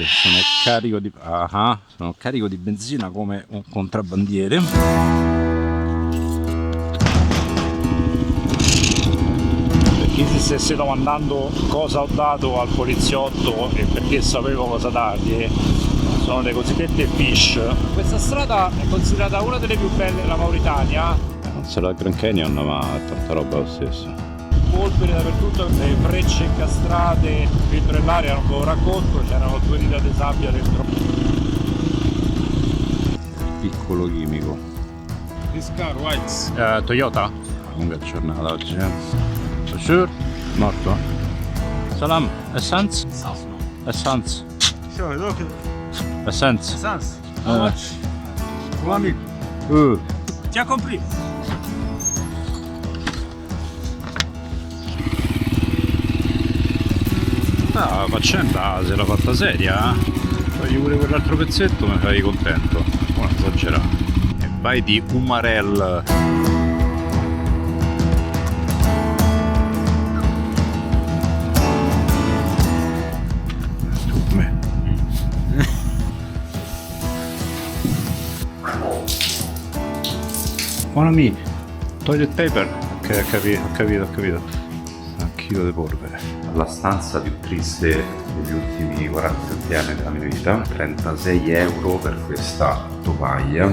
parte, sono carico di benzina come un contrabbandiere. Per chi si stesse domandando cosa ho dato al poliziotto e perché sapevo cosa dargli, sono le cosiddette fish. Questa strada è considerata una delle più belle della Mauritania. Non sarà il Grand Canyon, ma tanta roba lo stesso. Polvere dappertutto, le frecce incastrate dentro nell'aria, non ve lo racconto, c'erano 2 dita di sabbia dentro. Piccolo chimico. This car whites. Toyota? Lunga giornata oggi, Bonjour. Morto? Salam, Essence? Essence. Essence. Essence. How much? 1000. Ti ha compris? La faccenda se l'ha fatta seria, fagli pure quell'altro pezzetto, mi fai contento, non esagerare. E vai di Umarell. Buonami, toilet paper. Ok, ho capito. Un chilo di polvere. La stanza più triste degli ultimi 47 anni della mia vita, 36 euro per questa tovaglia.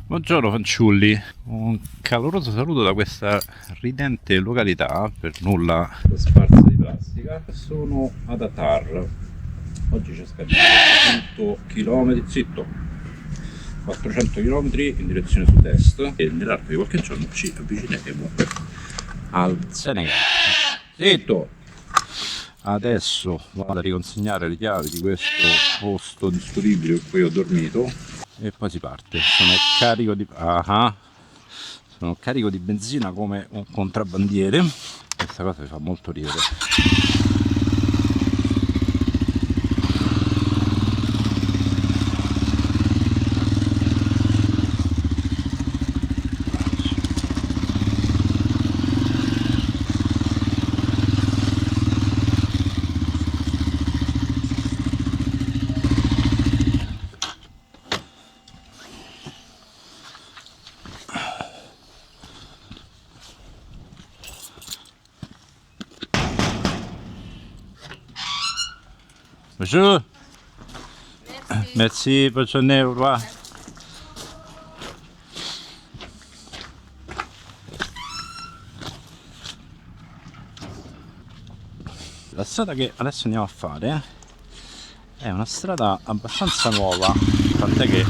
Buongiorno fanciulli, un caloroso saluto da questa ridente località, per nulla sparsa di plastica. Sono ad Atar, oggi ci aspettiamo 400 km, zitto, 400 km in direzione sud-est e nell'arco di qualche giorno ci avvicineremo al Senegal. Zitto! Adesso vado a riconsegnare le chiavi di questo posto disponibile in cui ho dormito e poi si parte. Sono carico di benzina come un contrabbandiere. Questa cosa mi fa molto ridere. Bonjour. Merci, bonne journée, au revoir. La strada che adesso andiamo a fare è una strada abbastanza nuova, tant'è che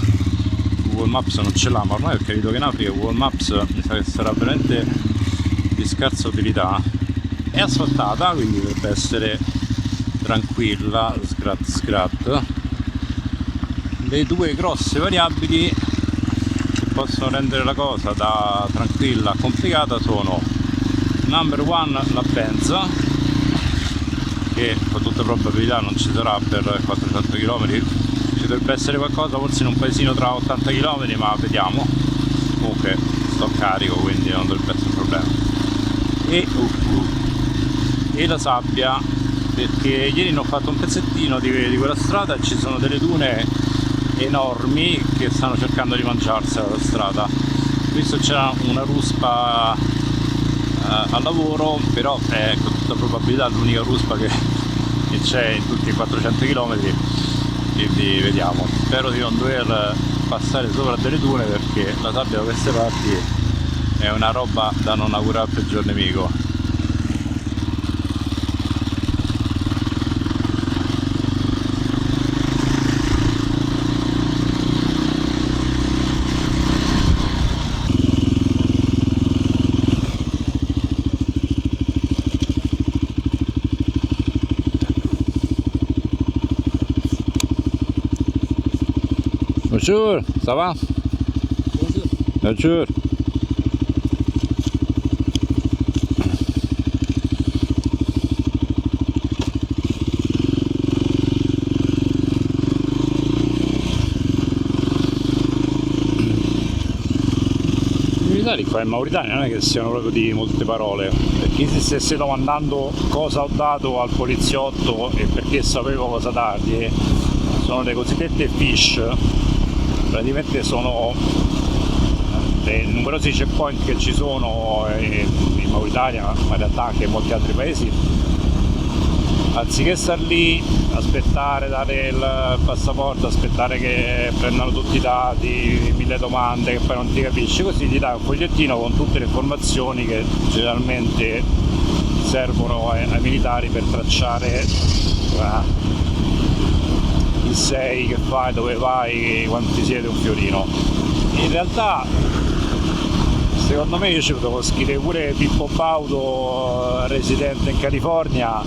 Google Maps non ce l'ha, ma ormai ho capito che in Africa Google Maps mi sa che sarà veramente di scarsa utilità. È asfaltata, quindi dovrebbe essere tranquilla, scrat. Le due grosse variabili che possono rendere la cosa da tranquilla a complicata sono number one, la benza, che con tutta probabilità non ci sarà per 400 km, ci dovrebbe essere qualcosa forse in un paesino tra 80 km, ma vediamo. Comunque sto carico, quindi non dovrebbe essere un problema. E la sabbia, perché ieri ne ho fatto un pezzettino di quella strada e ci sono delle dune enormi che stanno cercando di mangiarsela la strada. Visto c'era una ruspa al lavoro, però è con tutta probabilità l'unica ruspa che c'è in tutti i 400 km, quindi vediamo. Spero di non dover passare sopra delle dune, perché la sabbia da queste parti è una roba da non augurare al peggior nemico. Bonjour, ça va? Bonjour. militari qua in Mauritania non è che siano proprio di molte parole. Per chi si stesse domandando cosa ho dato al poliziotto e perché sapevo cosa dargli, sono le cosiddette fish. Praticamente sono dei numerosi checkpoint che ci sono in Mauritania, ma in realtà anche in molti altri paesi. Anziché star lì, aspettare, dare il passaporto, aspettare che prendano tutti i dati, 1000 domande che poi non ti capisci, così gli dai un fogliettino con tutte le informazioni che generalmente servono ai militari per tracciare chi sei, che fai, dove vai, quanti siete un fiorino. In realtà secondo me io ci potevo scrivere pure Pippo Baudo, residente in California,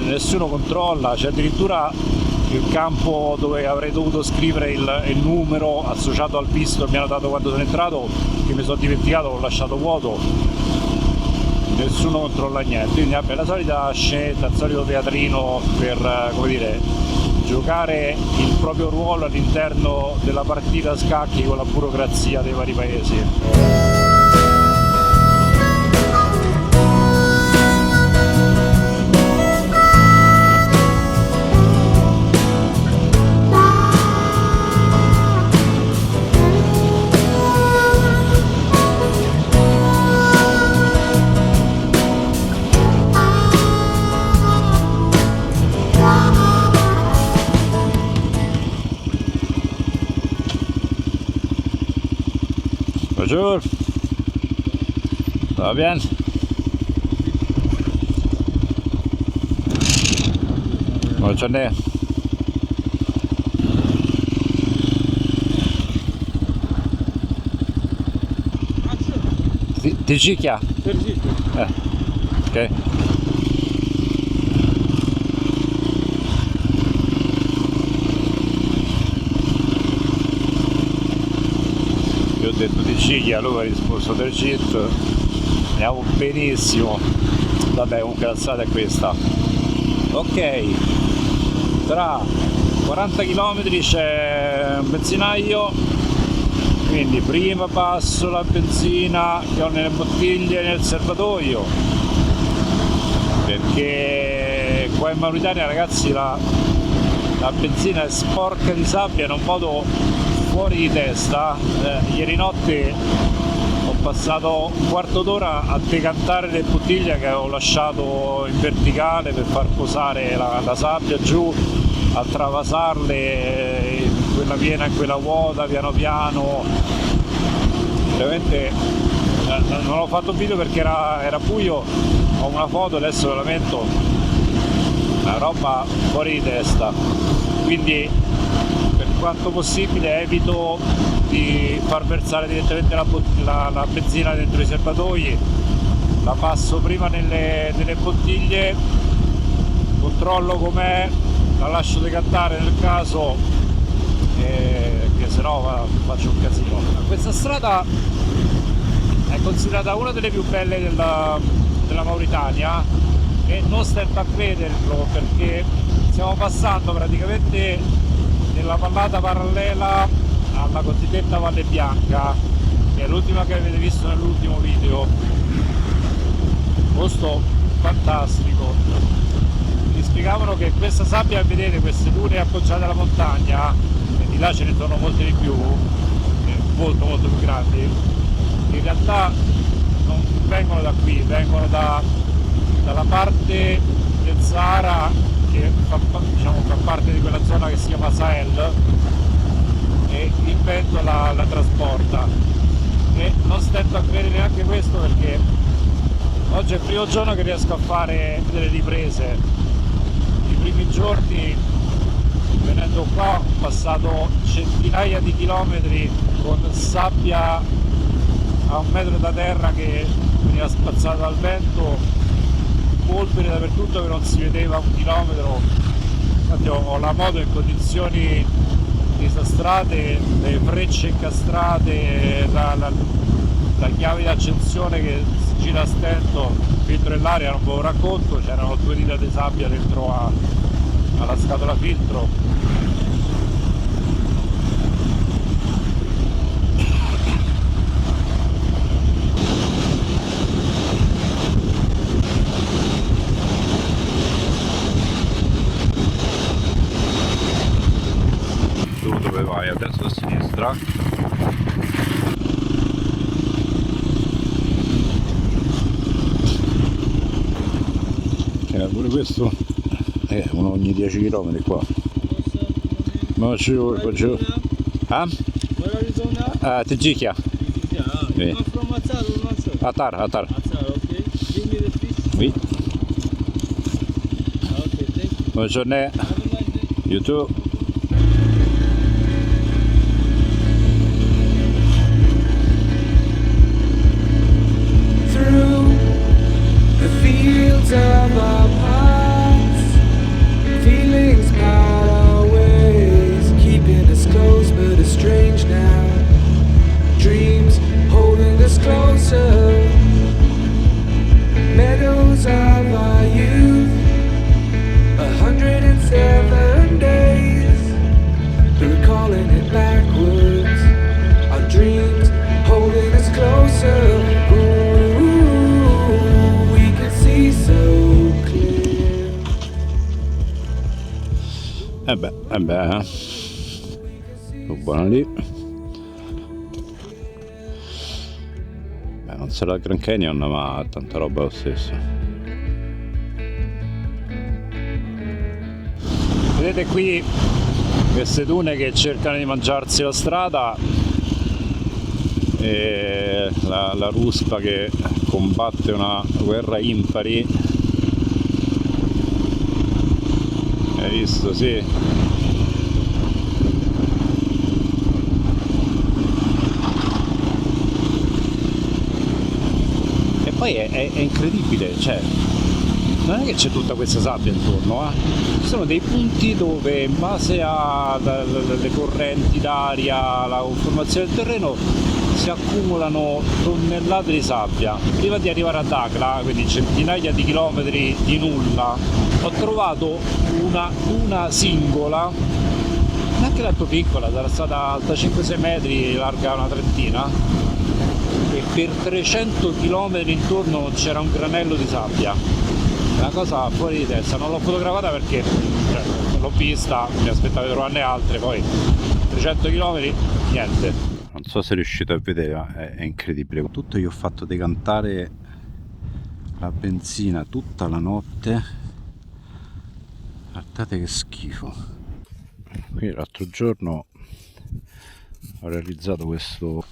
nessuno controlla, c'è addirittura il campo dove avrei dovuto scrivere il numero associato al visto che mi hanno dato quando sono entrato, che mi sono dimenticato, l'ho lasciato vuoto, nessuno controlla niente. Quindi vabbè, la solita scelta, il solito teatrino per, come dire, giocare il proprio ruolo all'interno della partita a scacchi con la burocrazia dei vari paesi. Bonjour, ça va bien? Bonne journée. Tijika? Ok. Io ho detto di Ciglia, lui ha risposto del JIT, andiamo benissimo. Vabbè, comunque la strada è questa. Ok, tra 40 km c'è un benzinaio, quindi prima passo la benzina che ho nelle bottiglie nel serbatoio, perché qua in Mauritania, ragazzi, la benzina è sporca di sabbia in un modo fuori di testa. Ieri notte ho passato un quarto d'ora a decantare le bottiglie che avevo lasciato in verticale per far posare la sabbia giù, a travasarle in quella piena e in quella vuota piano piano. Veramente non ho fatto video perché era buio, ho una foto, adesso ve la metto, una roba fuori di testa. Quindi per quanto possibile evito di far versare direttamente la benzina dentro i serbatoi, la passo prima nelle bottiglie, controllo com'è, la lascio decantare nel caso, che sennò faccio un casino. Questa strada è considerata una delle più belle della Mauritania e non stento a crederlo, perché stiamo passando praticamente nella vallata parallela alla cosiddetta Valle Bianca, che è l'ultima che avete visto nell'ultimo video. Posto fantastico. Mi spiegavano che questa sabbia, vedete queste dune appoggiate alla montagna, e di là ce ne sono molte di più, molto più grandi, in realtà non vengono da qui, vengono dalla parte del Sahara, che fa parte di quella zona che si chiama Sahel, e il vento la trasporta. E non stento a credere neanche questo, perché oggi è il primo giorno che riesco a fare delle riprese. I primi giorni, venendo qua, ho passato centinaia di chilometri con sabbia a 1 metro da terra che veniva spazzata dal vento, polvere dappertutto che non si vedeva a 1 chilometro. Infatti ho la moto in condizioni disastrate, le frecce incastrate, la chiave di accensione che si gira a stento, il filtro dell'aria non ve lo racconto, c'erano 2 dita di sabbia dentro alla scatola filtro. dove vai, a destra o a sinistra. Pure questo è uno ogni 10 km qua. Bonjour, bonjour. Ah? Where Arizona? Tijikya. Yeah. You're not from Atar or not sure? Atar. Atar, okay. Give me the fish. Oui. Okay, thank you. Buongiorno. Have a nice day. You too. Through the fields of our past, feelings part our ways, keeping us close but estranged now. Dreams holding us closer, meadows of our youth, 107 days, recalling it backwards. Our dreams holding us closer. Ooh, we can see so clear. Buono lì. Beh, non sarà il Grand Canyon, ma tanta roba lo stesso. Vedete qui queste dune che cercano di mangiarsi la strada e la ruspa che combatte una guerra impari. Hai visto? Sì. E poi è incredibile, cioè non è che c'è tutta questa sabbia intorno, ci sono dei punti dove in base alle correnti d'aria, la conformazione del terreno, si accumulano tonnellate di sabbia. Prima di arrivare a Dakla, quindi centinaia di chilometri di nulla, ho trovato una singola, neanche tanto piccola, sarà stata alta 5-6 metri, larga una trentina, e per 300 km intorno non c'era un granello di sabbia. Una cosa fuori di testa, non l'ho fotografata perché non l'ho vista, mi aspettavo di trovarne altre, poi 300 km, niente. Non so se riuscite a vedere, ma è incredibile. Con tutto io ho fatto decantare la benzina tutta la notte. Guardate che schifo. Qui l'altro giorno ho realizzato questo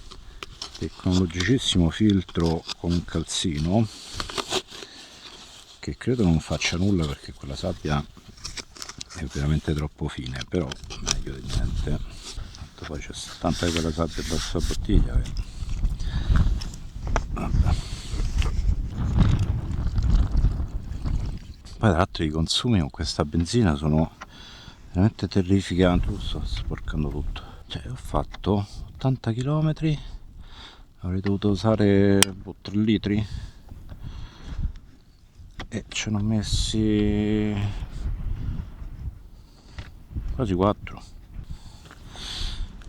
tecnologicissimo filtro con un calzino che credo non faccia nulla perché quella sabbia è veramente troppo fine, però meglio di niente. Tanto poi c'è tanta di quella sabbia bassa bottiglia che... Vabbè. Poi tra l'altro i consumi con questa benzina sono veramente terrificanti. Sto sporcando tutto, cioè ho fatto 80 km, avrei dovuto usare 3 litri e ce ne ho messi quasi 4.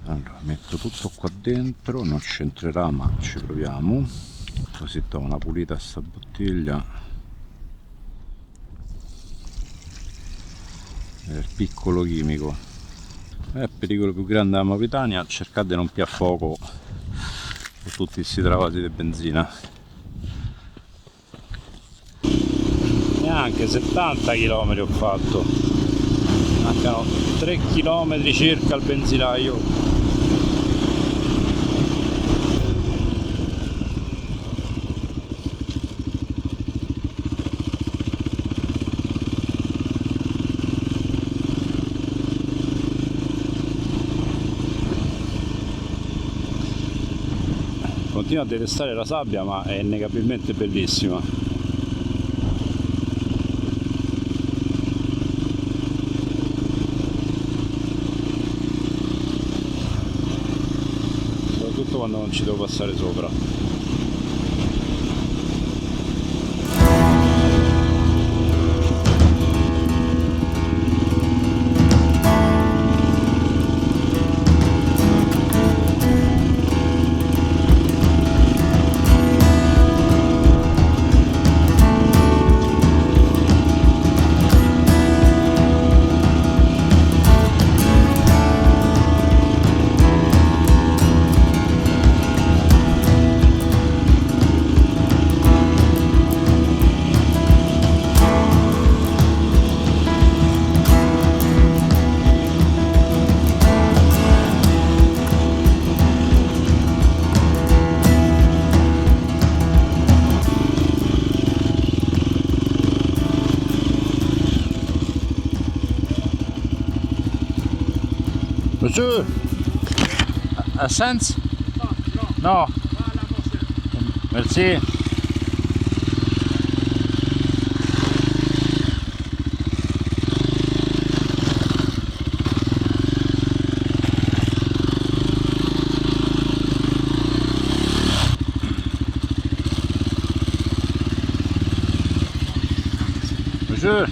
Allora metto tutto qua dentro, non c'entrerà ma ci proviamo, così do una pulita a sta bottiglia. È il piccolo chimico, è il pericolo più grande della Mauritania, cercate di non pià fuoco con tutti questi travasi di benzina. Neanche 70 km ho fatto, mancano 3 km circa al benzinaio. Continuo a detestare la sabbia, ma è innegabilmente bellissima. Soprattutto quando non ci devo passare sopra. Bonjour. Essence? No. Merci. Bonjour.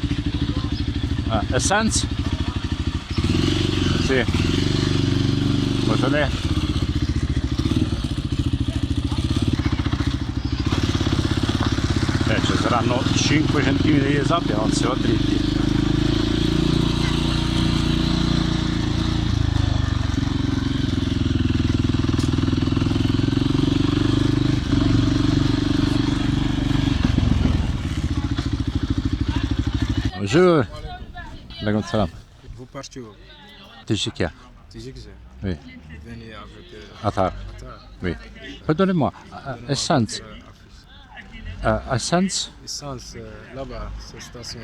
Essence? Sì. Beaujolais. Ci saranno 5 cm di sabbia, non si va dritti. Bonjour. Alaikum salam. Vous partez où? Tijikia. Tijikza. Oui. Venez avec Atar. Qatar. Oui. Pardonnez-moi. Essence. Essence? Essence, là-bas, c'est station.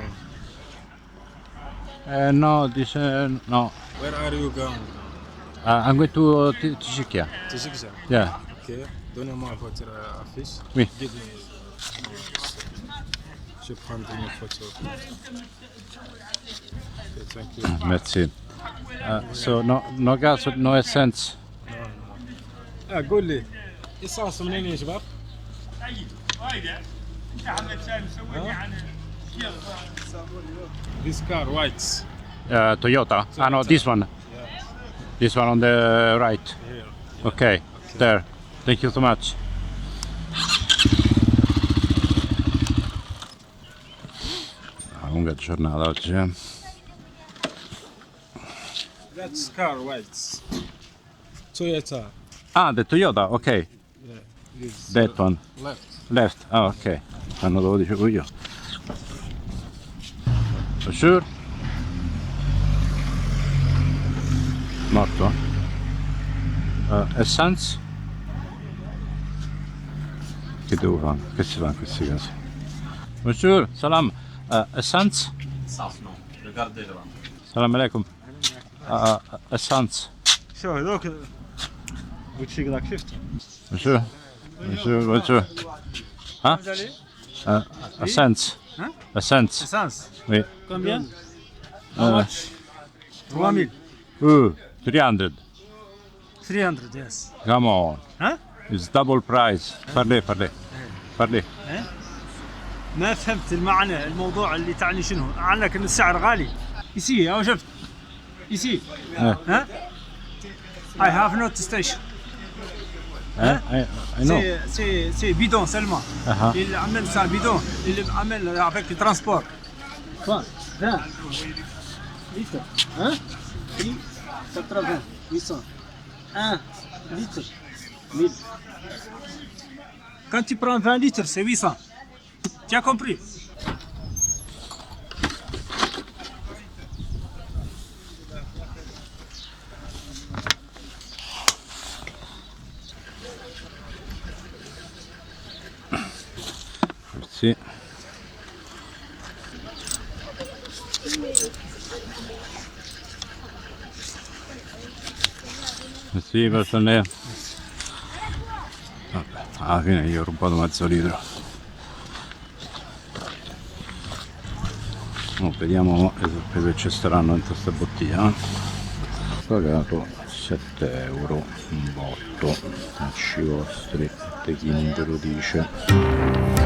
No, dice no. Where are you going? I'm going to Tijikia. Tijikza. Yeah. Ok. Donnez-moi votre affiche. Oui. Give me. Je prends une photo. Okay, thank you. Merci. So no gas, no essence. قول لي essence منين يا شباب؟ This car white. Toyota. Ah no, this one. This one on the right. Okay. There. Thank you so much. Lunga giornata oggi. That's car white. Toyota. Ah, the Toyota, ok. This That one. left. Left. Ah, ok. Hanno dove dicevo io. For sure? Morto? Essence? Che devo fare? Che si fa in questi casi? Bonjour, salam. Essence? Salam alaikum. Essence. شو هذوك بوتشيك ذاك شفته؟ Bonjour. Bonjour, bonjour. Hein? Essence. Hein? Essence. Essence. Oui. Combien? How much? 3000. 300. 300 yes. Come on. ها؟ It's double price. Parlez, parlez. Parlez. ما فهمت المعنى الموضوع اللي تعني شنو؟ عنك ان السعر غالي. يسي او شفت. يسي. ها؟ I have not station. I know. C'est bidon seulement. Uh-huh. Il amène ça bidon. Il amène avec le transport. Quoi? 20 litres. Hein? Prix 80, 800. 1 litre, 1000. Quand tu prends 20 litres, c'est 800. Tu as compris? Sì. Sì, per lei. Vabbè, alla fine gli ho rubato mezzo litro. Vediamo se ci staranno dentro questa bottiglia. Ho pagato 7 euro un botto, facci vostri, Techini ve lo dice.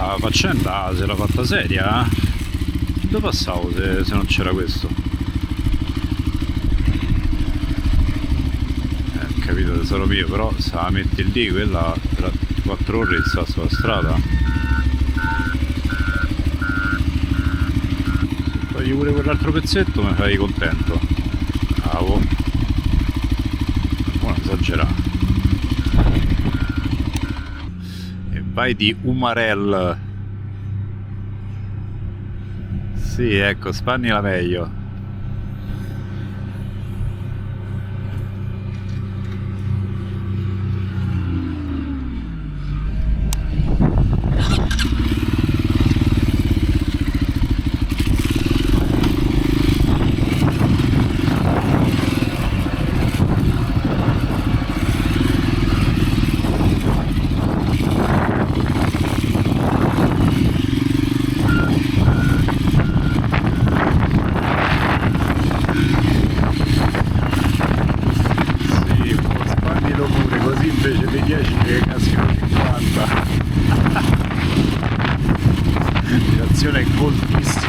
la faccenda se l'ha fatta seria, dove passavo se non c'era questo? Capito tesoro mio, però se la metti lì quella tra 4 ore sta sulla strada. Se togli pure quell'altro pezzetto mi fai contento. Bravo. Non esagerare. E vai di Umarell. Sì, ecco, spannila meglio. Invece dei 10 che casino 50. Reazione colpissima.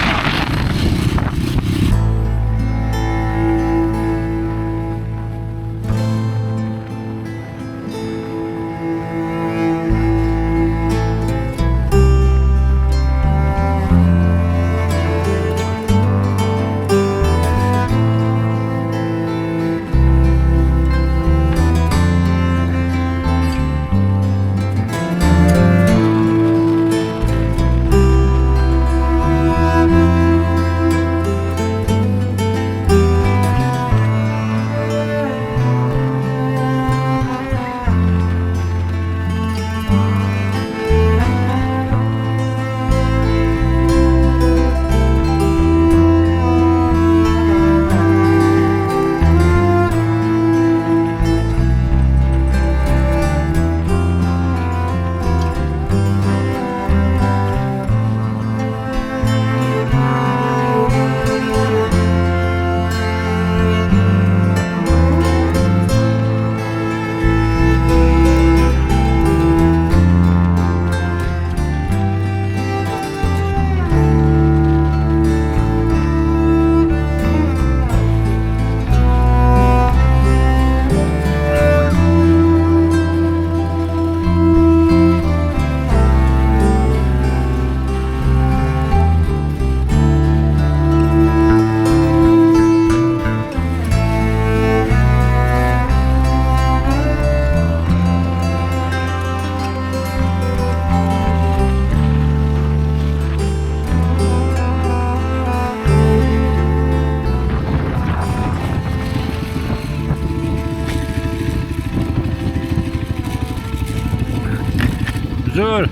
Bonjour,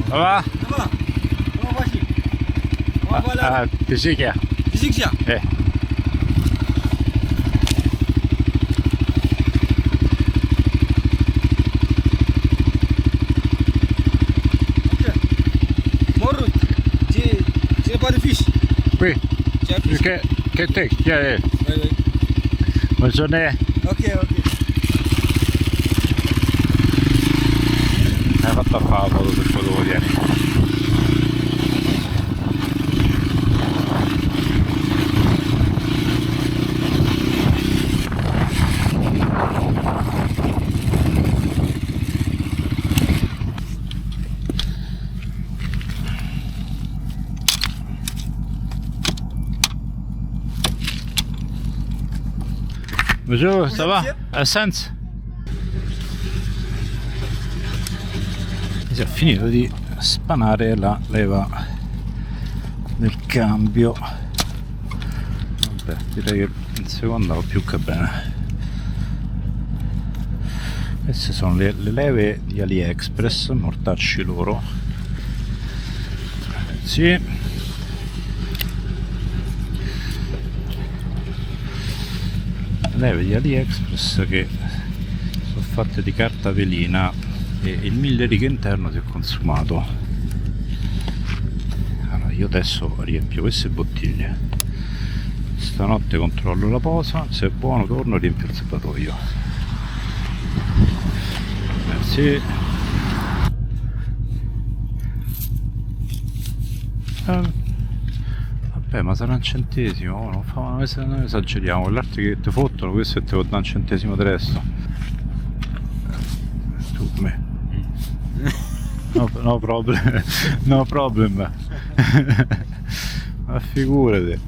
ça va? Ça va? Comment vas-tu? On va là. Physique. Physique, ça. Eh. Ok. Bonne route. Tu n'as pas de fiche? Oui. Tu as fiche? Che te? Chi è? Oui, oui. Buongiorno. Ok, ok. Hai fatto a fare la foto se foto lo tieni. Bonjour, ça va? Sense? Si è finito di spanare la leva del cambio. Vabbè, direi che in seconda va più che bene. Queste sono le leve di AliExpress, mortacci loro. Sì. Leve di AliExpress che sono fatte di carta velina e il 1000 righe interno si è consumato. Allora io adesso riempio queste bottiglie, stanotte controllo la posa, se è buono torno e riempio il serbatoio. Sì. Vabbè, ma sarà un centesimo, oh, non esageriamo, quell'altro che ti fottono, questo e te lo dà un centesimo di resto. Tu, me. No problem, no problem. Ma figurati,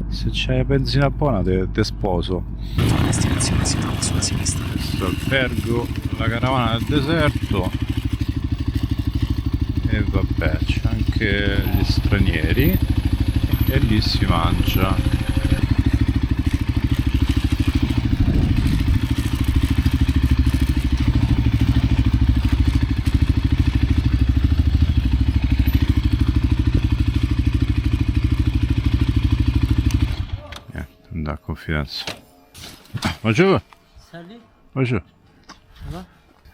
se c'hai benzina buona te sposo. La destinazione si trova sulla sinistra. Questo albergo, la carovana del deserto. E vabbè, c'è anche gli stranieri e lì si mangia. Niente, confidenza. Bonjour. Salut. Bonjour.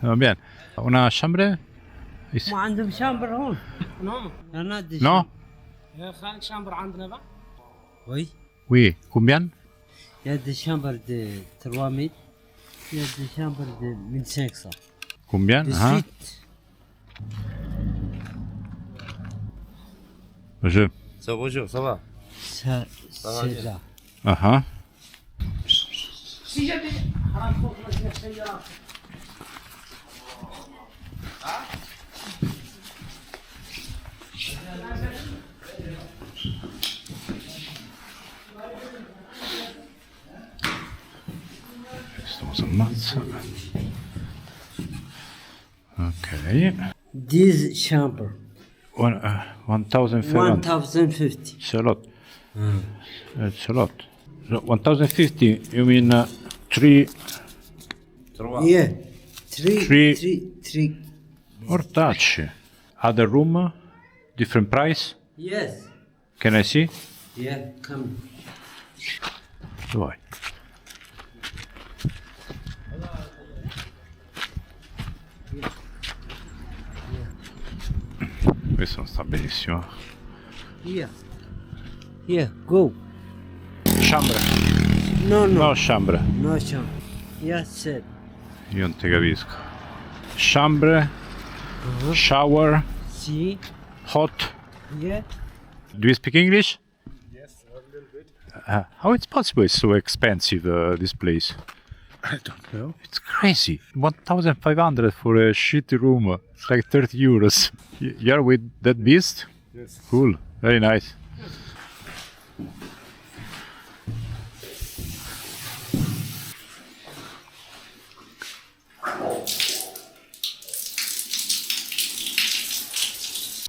Va bene. Una chambre? ما عندهم شامبر هون نو انا دي No? يا خالد شامبر عندنا بقى وي Oui. Combien? يا دي شامبر دي 300 يا دي شامبر دي 1500 Combien? دي Ah. سويت Bonjour. Bonjour, ça va? c'est là Ah ah. Questo si ammazza. Ok. This chamber 1500. 1050 It's a lot. It's a lot. So 1050, you mean 3 yeah three Three. three ortacci? Other room? Different price? yes Can I see? yeah come Dove vai? Questo non sta benissimo. here go Chambre. no No, chambre. no chamber yes sir Io non ti capisco. Chambre. Shower. see Hot. yeah Do you speak English? Yes, a little bit. How it's possible it's so expensive, this place? I don't know. It's crazy. 1,500 for a shitty room. It's like 30 euros. You're with that beast? Yes. Cool. Very nice.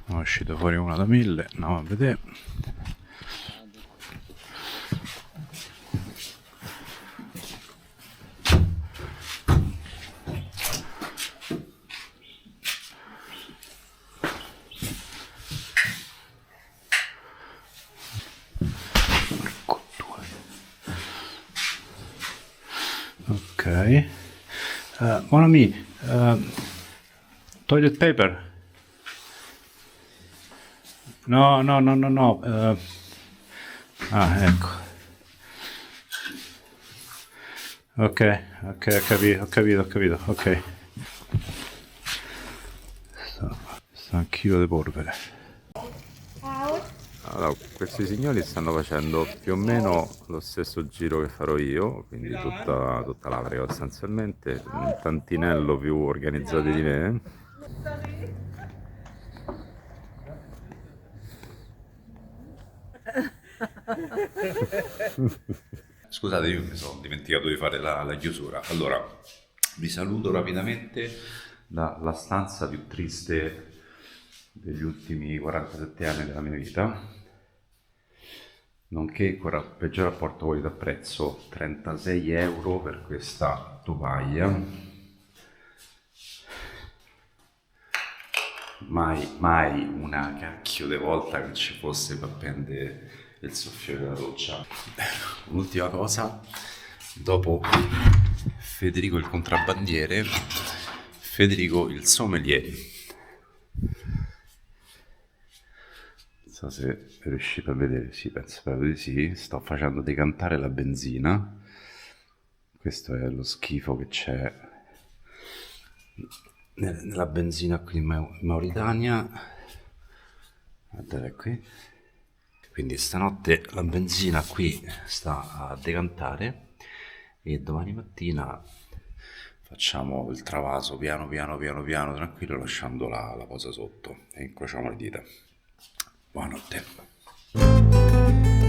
È uscita fuori una da 1000. Andiamo a vedere. Ok. Mon ami, toilet paper. No. Ecco. Ok, ho capito. Ok. Sta un chilo di polvere. Allora, questi signori stanno facendo più o meno lo stesso giro che farò io, quindi tutta l'Africa sostanzialmente, un tantinello più organizzati di me. Scusate, io mi sono dimenticato di fare la chiusura. Allora, vi saluto rapidamente dalla stanza più triste degli ultimi 47 anni della mia vita, nonché il peggior rapporto qualità-prezzo, 36 euro per questa tovaglia. Mai una cacchio di volta che ci fosse per prendere il soffione della doccia. Un'ultima cosa, dopo Federico il contrabbandiere, Federico il sommelier. Non so se riuscite a vedere, sì, penso proprio di sì. Sto facendo decantare la benzina. Questo è lo schifo che c'è nella benzina qui in Mauritania. Guardate qui. Quindi stanotte la benzina qui sta a decantare e domani mattina facciamo il travaso piano tranquillo, lasciando la posa sotto e incrociamo le dita. Buonanotte.